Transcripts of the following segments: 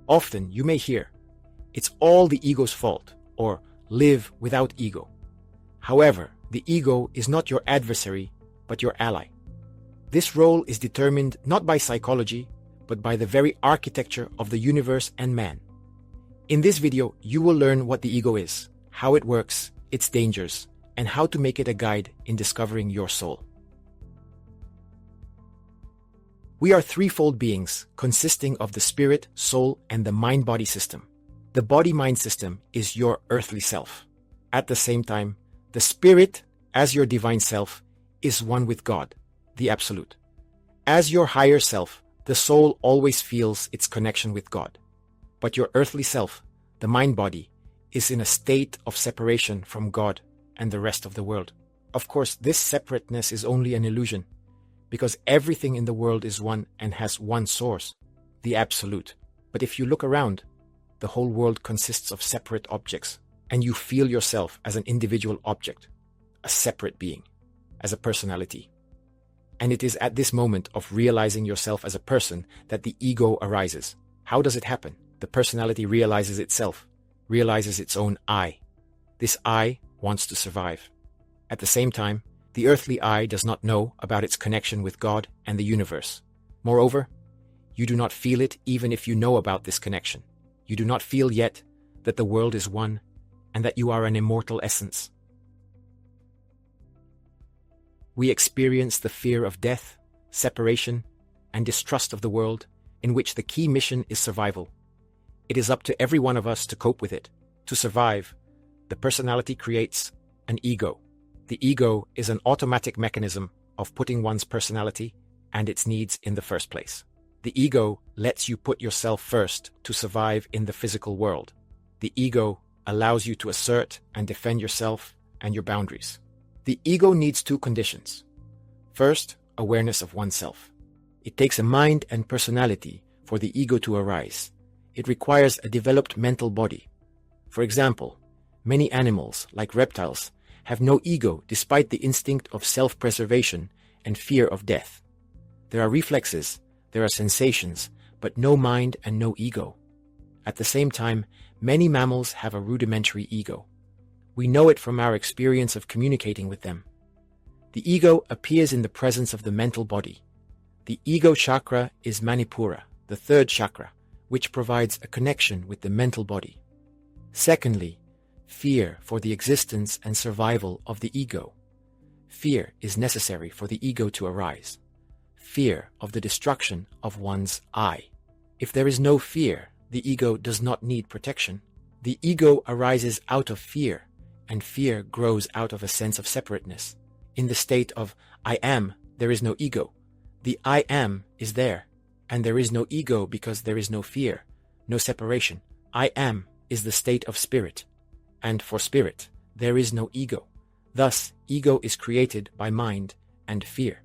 Often you may hear, "It's all the ego's fault," or "live without ego." However, the ego is not your adversary, but your ally. This role is determined not by psychology, but by the very architecture of the universe and man. In this video, you will learn what the ego is, how it works, its dangers, and how to make it a guide in discovering your soul. We are threefold beings consisting of the spirit, soul, and the mind-body system. The body-mind system is your earthly self. At the same time, the spirit, as your divine self, is one with God, the Absolute. As your higher self, the soul always feels its connection with God. But your earthly self, the mind-body, is in a state of separation from God and the rest of the world. Of course, this separateness is only an illusion, because everything in the world is one and has one source, the Absolute. But if you look around, the whole world consists of separate objects, and you feel yourself as an individual object, a separate being, as a personality. And it is at this moment of realizing yourself as a person that the ego arises. How does it happen? The personality realizes itself, realizes its own I. This I wants to survive. At the same time, the earthly I does not know about its connection with God and the universe. Moreover, you do not feel it even if you know about this connection. You do not feel yet that the world is one and that you are an immortal essence. We experience the fear of death, separation, and distrust of the world, in which the key mission is survival. It is up to every one of us to cope with it. To survive, the personality creates an ego. The ego is an automatic mechanism of putting one's personality and its needs in the first place. The ego lets you put yourself first to survive in the physical world. The ego allows you to assert and defend yourself and your boundaries. The ego needs two conditions. First, awareness of oneself. It takes a mind and personality for the ego to arise. It requires a developed mental body. For example, many animals, like reptiles, have no ego despite the instinct of self-preservation and fear of death. There are reflexes, there are sensations, but no mind and no ego. At the same time, many mammals have a rudimentary ego. We know it from our experience of communicating with them. The ego appears in the presence of the mental body. The ego chakra is Manipura, the third chakra, which provides a connection with the mental body. Secondly, fear for the existence and survival of the ego. Fear is necessary for the ego to arise. Fear of the destruction of one's I. If there is no fear, the ego does not need protection. The ego arises out of fear, and fear grows out of a sense of separateness. In the state of I am, there is no ego. The I am is there, and there is no ego because there is no fear, no separation. I am is the state of spirit, and for spirit, there is no ego. Thus, ego is created by mind and fear.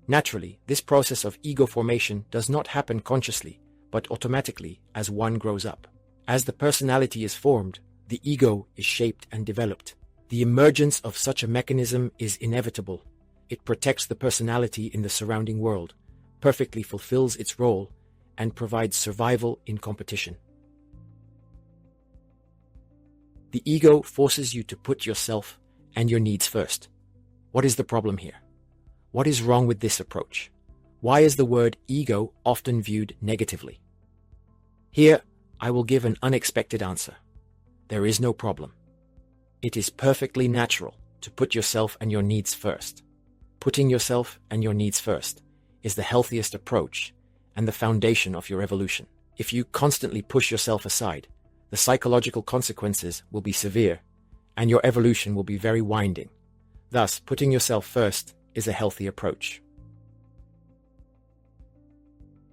Naturally, this process of ego formation does not happen consciously, but automatically as one grows up. As the personality is formed, the ego is shaped and developed. The emergence of such a mechanism is inevitable. It protects the personality in the surrounding world, perfectly fulfills its role, and provides survival in competition. The ego forces you to put yourself and your needs first. What is the problem here? What is wrong with this approach? Why is the word ego often viewed negatively? Here, I will give an unexpected answer. There is no problem. It is perfectly natural to put yourself and your needs first. Putting yourself and your needs first is the healthiest approach and the foundation of your evolution. If you constantly push yourself aside, the psychological consequences will be severe, and your evolution will be very winding. Thus, putting yourself first is a healthy approach.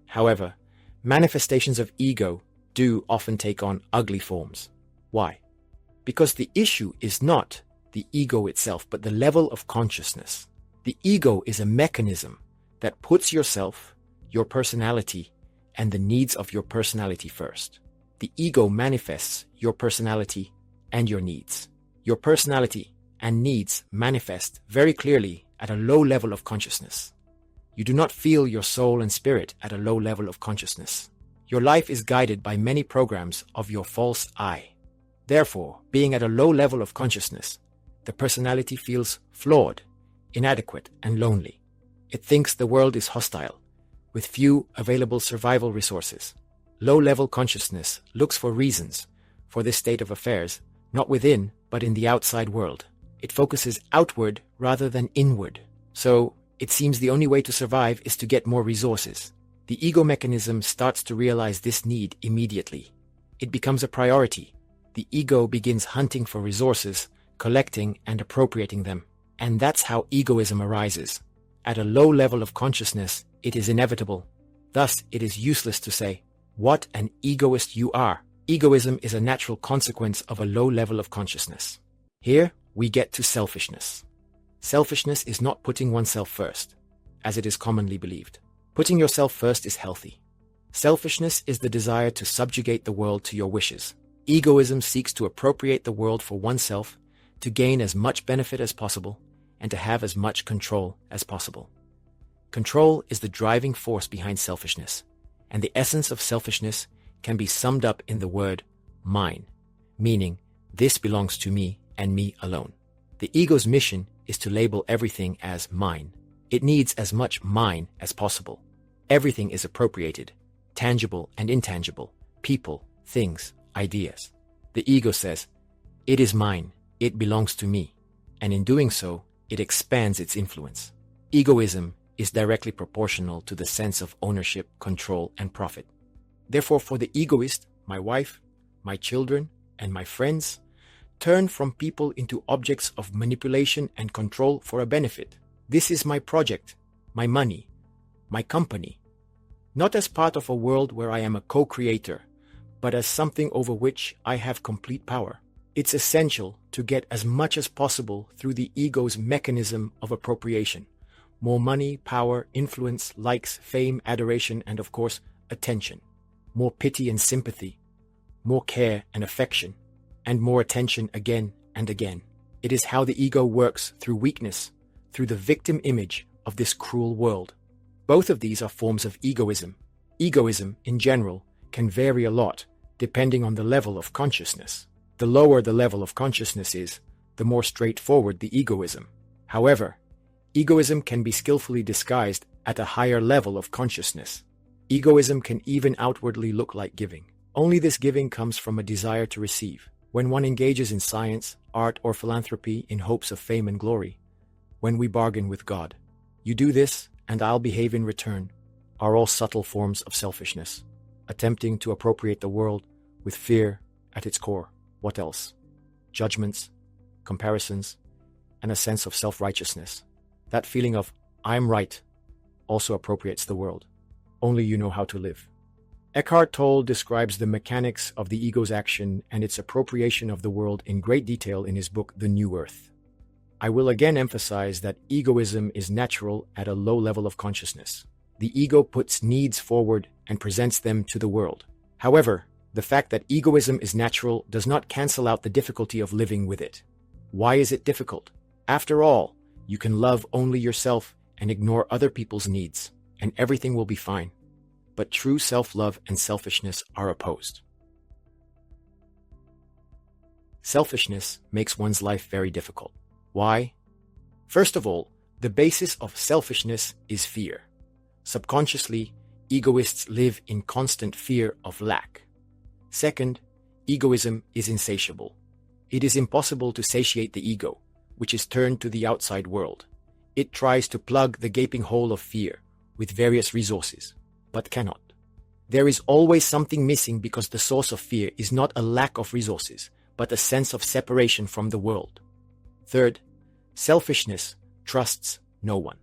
However, manifestations of ego do often take on ugly forms. Why? Because the issue is not the ego itself, but the level of consciousness. The ego is a mechanism that puts yourself, your personality, and the needs of your personality first. The ego manifests your personality and your needs. Your personality and needs manifest very clearly at a low level of consciousness. You do not feel your soul and spirit at a low level of consciousness. Your life is guided by many programs of your false I. Therefore, being at a low level of consciousness, the personality feels flawed, inadequate, and lonely. It thinks the world is hostile, with few available survival resources. Low-level consciousness looks for reasons for this state of affairs, not within, but in the outside world. It focuses outward rather than inward. So, it seems the only way to survive is to get more resources. The ego mechanism starts to realize this need immediately. It becomes a priority. The ego begins hunting for resources, collecting and appropriating them. And that's how egoism arises. At a low level of consciousness, it is inevitable. Thus, it is useless to say, "What an egoist you are." Egoism is a natural consequence of a low level of consciousness. Here, we get to selfishness. Selfishness is not putting oneself first, as it is commonly believed. Putting yourself first is healthy. Selfishness is the desire to subjugate the world to your wishes. Egoism seeks to appropriate the world for oneself, to gain as much benefit as possible, and to have as much control as possible. Control is the driving force behind selfishness, and the essence of selfishness can be summed up in the word mine, meaning this belongs to me and me alone. The ego's mission is to label everything as mine. It needs as much mine as possible. Everything is appropriated, tangible and intangible, people, things, ideas. The ego says, "It is mine, it belongs to me," and in doing so, it expands its influence. Egoism is directly proportional to the sense of ownership, control, and profit. Therefore, for the egoist, my wife, my children, and my friends turn from people into objects of manipulation and control for a benefit. This is my project, my money, my company, not as part of a world where I am a co-creator, but as something over which I have complete power. It's essential to get as much as possible through the ego's mechanism of appropriation. More money, power, influence, likes, fame, adoration, and of course, attention. More pity and sympathy, more care and affection, and more attention again and again. It is how the ego works through weakness, through the victim image of this cruel world. Both of these are forms of egoism. Egoism, in general, can vary a lot depending on the level of consciousness. The lower the level of consciousness is, the more straightforward the egoism. However, egoism can be skillfully disguised at a higher level of consciousness. Egoism can even outwardly look like giving. Only this giving comes from a desire to receive. When one engages in science, art, or philanthropy in hopes of fame and glory, when we bargain with God, "You do this, and I'll behave in return," are all subtle forms of selfishness, attempting to appropriate the world with fear at its core. What else? Judgments, comparisons, and a sense of self-righteousness. That feeling of, "I'm right," also appropriates the world. Only you know how to live. Eckhart Tolle describes the mechanics of the ego's action and its appropriation of the world in great detail in his book, The New Earth. I will again emphasize that egoism is natural at a low level of consciousness. The ego puts needs forward and presents them to the world. However, the fact that egoism is natural does not cancel out the difficulty of living with it. Why is it difficult? After all, you can love only yourself and ignore other people's needs, and everything will be fine. But true self-love and selfishness are opposed. Selfishness makes one's life very difficult. Why? First of all, the basis of selfishness is fear. Subconsciously, egoists live in constant fear of lack. Second, egoism is insatiable. It is impossible to satiate the ego, which is turned to the outside world. It tries to plug the gaping hole of fear with various resources, but cannot. There is always something missing because the source of fear is not a lack of resources, but a sense of separation from the world. Third, selfishness trusts no one.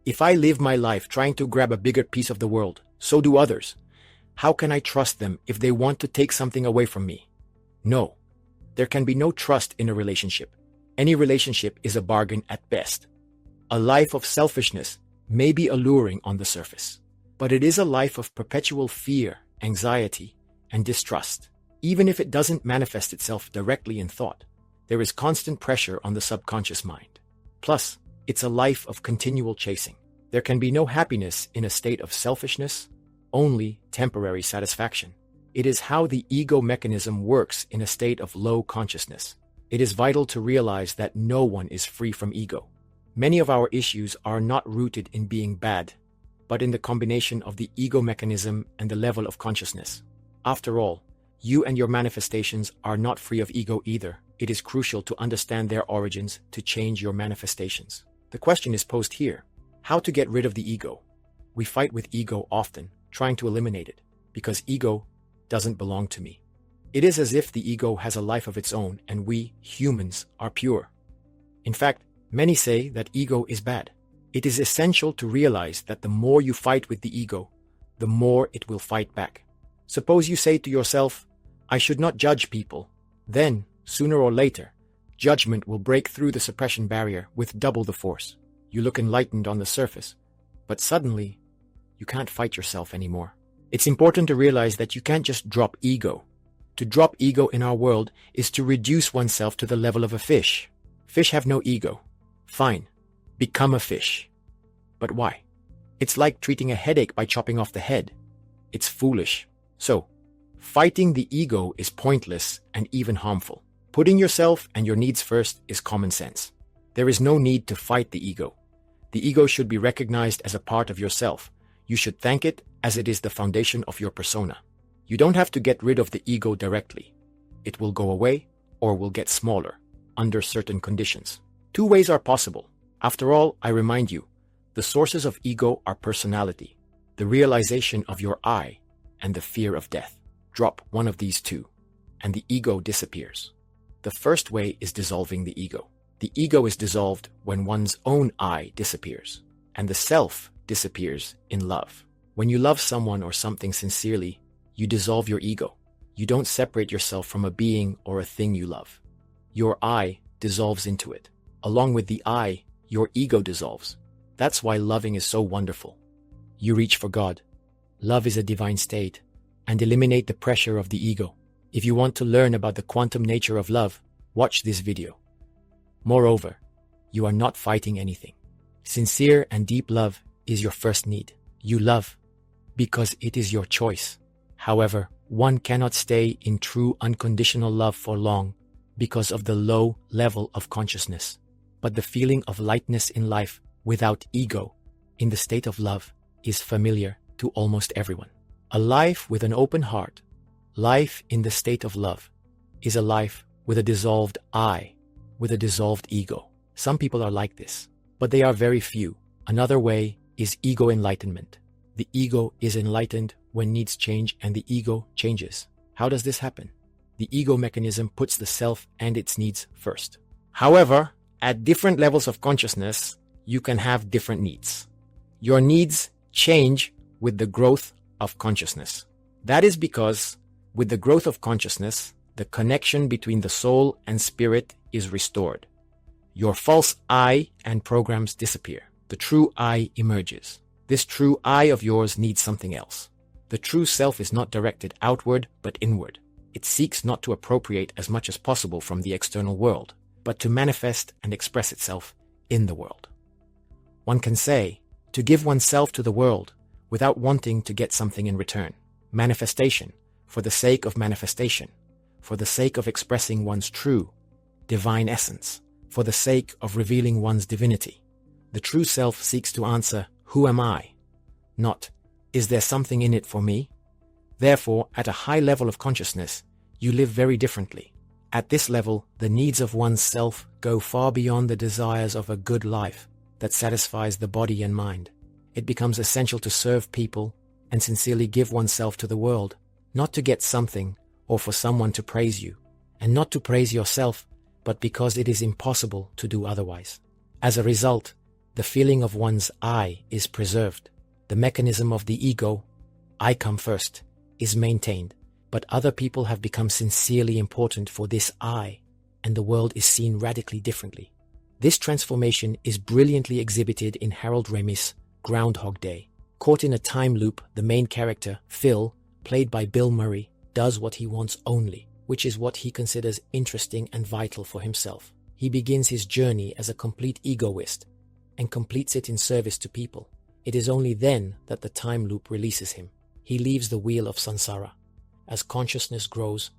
If I live my life trying to grab a bigger piece of the world, so do others. How can I trust them if they want to take something away from me? No, there can be no trust in a relationship. Any relationship is a bargain at best. A life of selfishness may be alluring on the surface, but it is a life of perpetual fear, anxiety, and distrust. Even if it doesn't manifest itself directly in thought, there is constant pressure on the subconscious mind. Plus, it's a life of continual chasing. There can be no happiness in a state of selfishness, only temporary satisfaction. It is how the ego mechanism works in a state of low consciousness. It is vital to realize that no one is free from ego. Many of our issues are not rooted in being bad, but in the combination of the ego mechanism and the level of consciousness. After all, you and your manifestations are not free of ego either. It is crucial to understand their origins to change your manifestations. The question is posed here: how to get rid of the ego? We fight with ego often, trying to eliminate it, because ego doesn't belong to me. It is as if the ego has a life of its own and we, humans, are pure. In fact, many say that ego is bad. It is essential to realize that the more you fight with the ego, the more it will fight back. Suppose you say to yourself, "I should not judge people." Then, sooner or later, judgment will break through the suppression barrier with double the force. You look enlightened on the surface, but suddenly, you can't fight yourself anymore. It's important to realize that you can't just drop ego. To drop ego in our world is to reduce oneself to the level of a fish. Fish have no ego. Fine, become a fish. But why? It's like treating a headache by chopping off the head. It's foolish. So, fighting the ego is pointless and even harmful. Putting yourself and your needs first is common sense. There is no need to fight the ego. The ego should be recognized as a part of yourself. You should thank it as it is the foundation of your persona. You don't have to get rid of the ego directly. It will go away or will get smaller under certain conditions. Two ways are possible. After all, I remind you, the sources of ego are personality, the realization of your I, and the fear of death. Drop one of these two, and the ego disappears. The first way is dissolving the ego. The ego is dissolved when one's own I disappears, and the self disappears in love. When you love someone or something sincerely, you dissolve your ego. You don't separate yourself from a being or a thing you love. Your I dissolves into it. Along with the I, your ego dissolves. That's why loving is so wonderful. You reach for God. Love is a divine state, and eliminate the pressure of the ego. If you want to learn about the quantum nature of love, watch this video. Moreover, you are not fighting anything. Sincere and deep love is your first need. You love because it is your choice. However, one cannot stay in true unconditional love for long because of the low level of consciousness. But the feeling of lightness in life without ego in the state of love is familiar to almost everyone. A life with an open heart, life in the state of love, is a life with a dissolved I, with a dissolved ego. Some people are like this, but they are very few. Another way is ego enlightenment. The ego is enlightened when needs change and the ego changes. How does this happen? The ego mechanism puts the self and its needs first. However, at different levels of consciousness, you can have different needs. Your needs change with the growth of consciousness. That is because with the growth of consciousness, the connection between the soul and spirit is restored. Your false I and programs disappear. The true I emerges. This true I of yours needs something else. The true self is not directed outward but inward. It seeks not to appropriate as much as possible from the external world, but to manifest and express itself in the world. One can say, to give oneself to the world without wanting to get something in return. Manifestation, for the sake of manifestation, for the sake of expressing one's true, divine essence, for the sake of revealing one's divinity. The true self seeks to answer, who am I? Not, is there something in it for me? Therefore, at a high level of consciousness, you live very differently. At this level, the needs of one's self go far beyond the desires of a good life that satisfies the body and mind. It becomes essential to serve people and sincerely give oneself to the world, not to get something or for someone to praise you, and not to praise yourself, but because it is impossible to do otherwise. As a result, the feeling of one's I is preserved. The mechanism of the ego, I come first, is maintained, but other people have become sincerely important for this I, and the world is seen radically differently. This transformation is brilliantly exhibited in Harold Ramis's Groundhog Day. Caught in a time loop, the main character, Phil, played by Bill Murray, does what he wants only, which is what he considers interesting and vital for himself. He begins his journey as a complete egoist and completes it in service to people. It is only then that the time loop releases him. He leaves the wheel of samsara. As consciousness grows,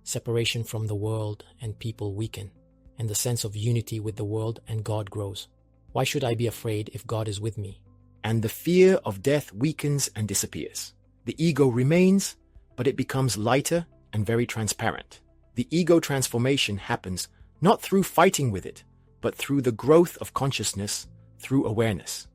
separation from the world and people weaken, and the sense of unity with the world and God grows. Why should I be afraid if God is with me? And the fear of death weakens and disappears. The ego remains, but it becomes lighter and very transparent. The ego transformation happens not through fighting with it, but through the growth of consciousness, through awareness.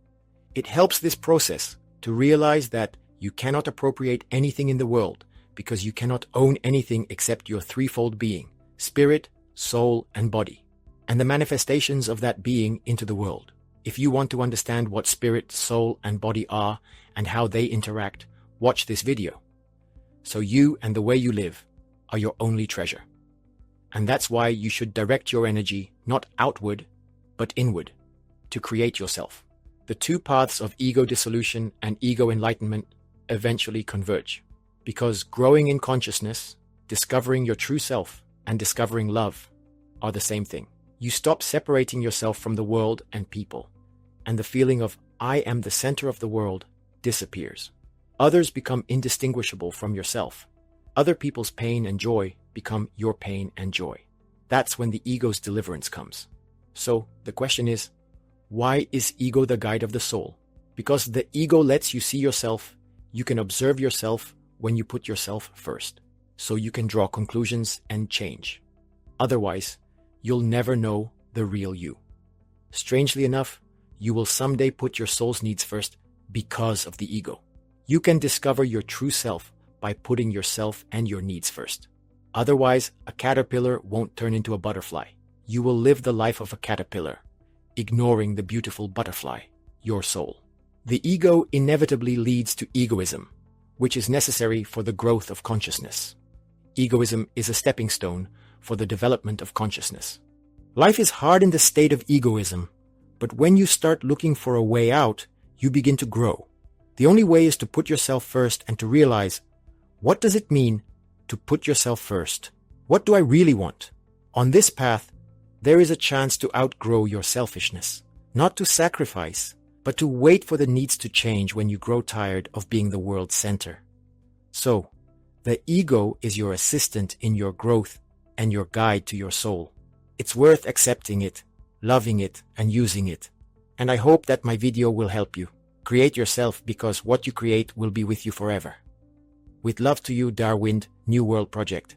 It helps this process to realize that you cannot appropriate anything in the world because you cannot own anything except your threefold being, spirit, soul, and body, and the manifestations of that being into the world. If you want to understand what spirit, soul, and body are and how they interact, watch this video. So you and the way you live are your only treasure. And that's why you should direct your energy not outward, but inward, to create yourself. The two paths of ego dissolution and ego enlightenment eventually converge, because growing in consciousness, discovering your true self, and discovering love are the same thing. You stop separating yourself from the world and people, and the feeling of I am the center of the world disappears. Others become indistinguishable from yourself. Other people's pain and joy become your pain and joy. That's when the ego's deliverance comes. So the question is, why is ego the guide of the soul? Because the ego lets you see yourself. You can observe yourself when you put yourself first, so you can draw conclusions and change. Otherwise, you'll never know the real you. Strangely enough, you will someday put your soul's needs first because of the ego. You can discover your true self by putting yourself and your needs first. Otherwise, a caterpillar won't turn into a butterfly. You will live the life of a caterpillar, ignoring the beautiful butterfly, your soul. The ego inevitably leads to egoism, which is necessary for the growth of consciousness. Egoism is a stepping stone for the development of consciousness. Life is hard in the state of egoism, but when you start looking for a way out, you begin to grow. The only way is to put yourself first and to realize, what does it mean to put yourself first? What do I really want? On this path, there is a chance to outgrow your selfishness, not to sacrifice, but to wait for the needs to change when you grow tired of being the world's center. So, the ego is your assistant in your growth and your guide to your soul. It's worth accepting it, loving it, and using it. And I hope that my video will help you. Create yourself, because what you create will be with you forever. With love to you, Darwind, New World Project.